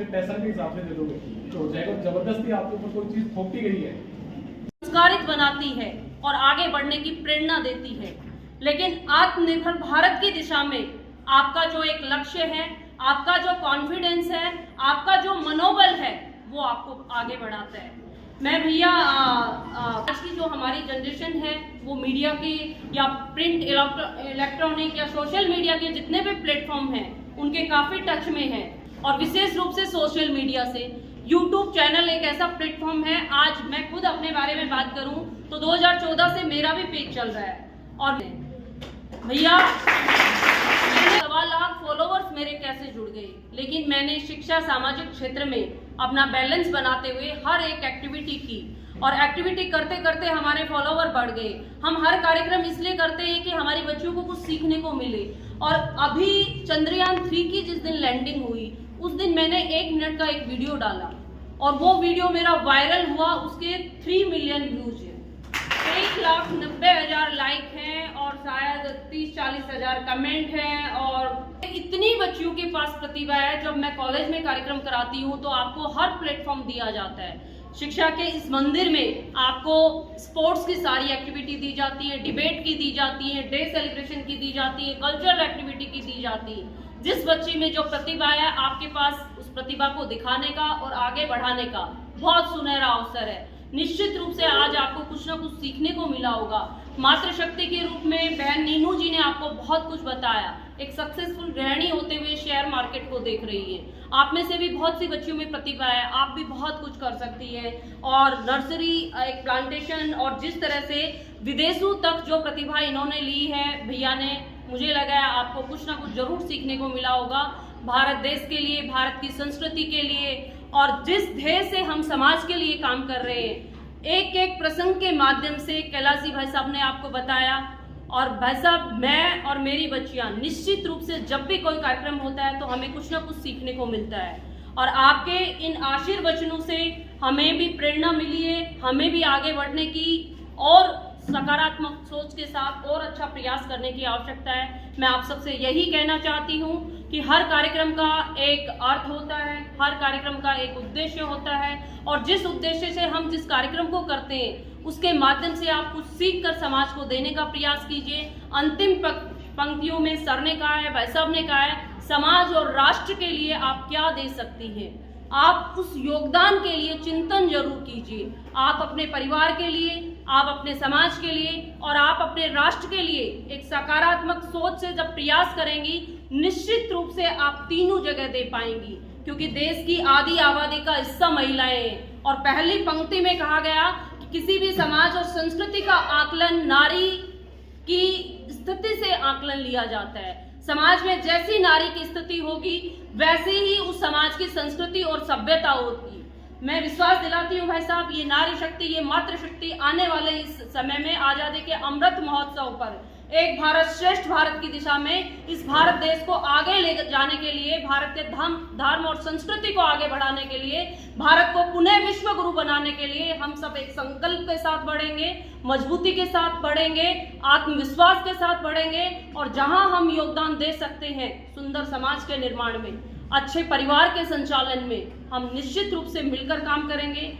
सिर्फ पैसा के हिसाब से दे दोगे तो हो जाएगा। जबरदस्ती आपके ऊपर कोई चीज थोपी गई है, संस्कारित बनाती है और आगे बढ़ने की प्रेरणा देती है। लेकिन आत्मनिर्भर भारत की दिशा में आपका जो एक लक्ष्य है, आपका जो कॉन्फिडेंस है, आपका जो मनोबल है, वो आपको आगे बढ़ाता है। मैं भैया आज की जो हमारी जनरेशन है वो मीडिया के या प्रिंट इलेक्ट्रॉनिक या सोशल मीडिया के जितने भी प्लेटफॉर्म हैं उनके काफ़ी टच में है, और विशेष रूप से सोशल मीडिया से यूट्यूब चैनल एक ऐसा प्लेटफॉर्म है। आज मैं खुद अपने बारे में बात करूं तो 2014 से मेरा भी पेज चल रहा है, और भैया 1.25 लाख फॉलोवर्स मेरे कैसे जुड़ गए, लेकिन मैंने शिक्षा सामाजिक क्षेत्र में अपना बैलेंस बनाते हुए हर एक एक्टिविटी की, और एक्टिविटी करते करते हमारे फॉलोवर बढ़ गए। हम हर कार्यक्रम इसलिए करते हैं कि हमारी बच्चियों को कुछ सीखने को मिले। और अभी चंद्रयान 3 की जिस दिन लैंडिंग हुई उस दिन मैंने 1 मिनट का एक वीडियो डाला, और वो वीडियो मेरा वायरल हुआ। उसके 3 मिलियन व्यूज हैं, 1,90,000 लाइक हैं, और शायद 30-40 हज़ार कमेंट हैं। और इतनी बच्चियों के पास प्रतिभा है। जब मैं कॉलेज में कार्यक्रम कराती हूँ तो आपको हर प्लेटफॉर्म दिया जाता है। शिक्षा के इस मंदिर में आपको स्पोर्ट्स की सारी एक्टिविटी दी जाती है, डिबेट की दी जाती है, डे सेलिब्रेशन की दी जाती है, कल्चरल एक्टिविटी की दी जाती है। जिस बच्ची में जो प्रतिभा है आपके पास उस प्रतिभा को दिखाने का और आगे बढ़ाने का बहुत सुनहरा अवसर है। निश्चित रूप से आज आपको कुछ ना कुछ सीखने को मिला होगा। मातृशक्ति के रूप में बहन नीनू जी ने आपको बहुत कुछ बताया। एक सक्सेसफुल गृहिणी होते हुए शेयर मार्केट को देख रही है। आप में से भी बहुत सी बच्चियों में प्रतिभा है, आप भी बहुत कुछ कर सकती है। और नर्सरी, एक प्लांटेशन, और जिस तरह से विदेशों तक जो प्रतिभा इन्होंने ली है भैया ने, मुझे लगा है आपको कुछ ना कुछ जरूर सीखने को मिला होगा भारत देश के लिए, भारत की संस्कृति के लिए, और जिस ध्येय से हम समाज के लिए काम कर रहे हैं। एक एक प्रसंग के माध्यम से कैलाशी भाई साहब ने आपको बताया। और भाई साहब, मैं और मेरी बच्चियां निश्चित रूप से जब भी कोई कार्यक्रम होता है तो हमें कुछ ना कुछ सीखने को मिलता है, और आपके इन आशीर्वचनों से हमें भी प्रेरणा मिली है। हमें भी आगे बढ़ने की और सकारात्मक सोच के साथ और अच्छा प्रयास करने की आवश्यकता है। मैं आप सबसे यही कहना चाहती हूँ कि हर कार्यक्रम का एक अर्थ होता है, हर कार्यक्रम का एक उद्देश्य होता है, और जिस उद्देश्य से हम जिस कार्यक्रम को करते हैं उसके माध्यम से आप कुछ सीख कर समाज को देने का प्रयास कीजिए। अंतिम पंक्तियों में सर ने कहा है, भाई साहब ने कहा है, समाज और राष्ट्र के लिए आप क्या दे सकती हैं, आप उस योगदान के लिए चिंतन जरूर कीजिए। आप अपने परिवार के लिए, आप अपने समाज के लिए, और आप अपने राष्ट्र के लिए एक सकारात्मक सोच से जब प्रयास करेंगी निश्चित रूप से आप तीनों जगह दे पाएंगी, क्योंकि देश की आधी आबादी का हिस्सा महिलाएं हैं। और पहली पंक्ति में कहा गया कि किसी भी समाज और संस्कृति का आकलन नारी की स्थिति से आकलन लिया जाता है। समाज में जैसी नारी की स्थिति होगी वैसे ही उस समाज की संस्कृति और सभ्यता होगी। मैं विश्वास दिलाती हूँ भाई साहब, ये नारी शक्ति, ये मातृशक्ति आने वाले इस समय में आजादी के अमृत महोत्सव पर एक भारत श्रेष्ठ भारत की दिशा में इस भारत देश को आगे ले जाने के लिए, भारत के धर्म और संस्कृति को आगे बढ़ाने के लिए, भारत को पुनः विश्व गुरु बनाने के लिए हम सब एक संकल्प के साथ बढ़ेंगे, मजबूती के साथ बढ़ेंगे, आत्मविश्वास के साथ बढ़ेंगे, और जहां हम योगदान दे सकते हैं सुंदर समाज के निर्माण में, अच्छे परिवार के संचालन में, हम निश्चित रूप से मिलकर काम करेंगे।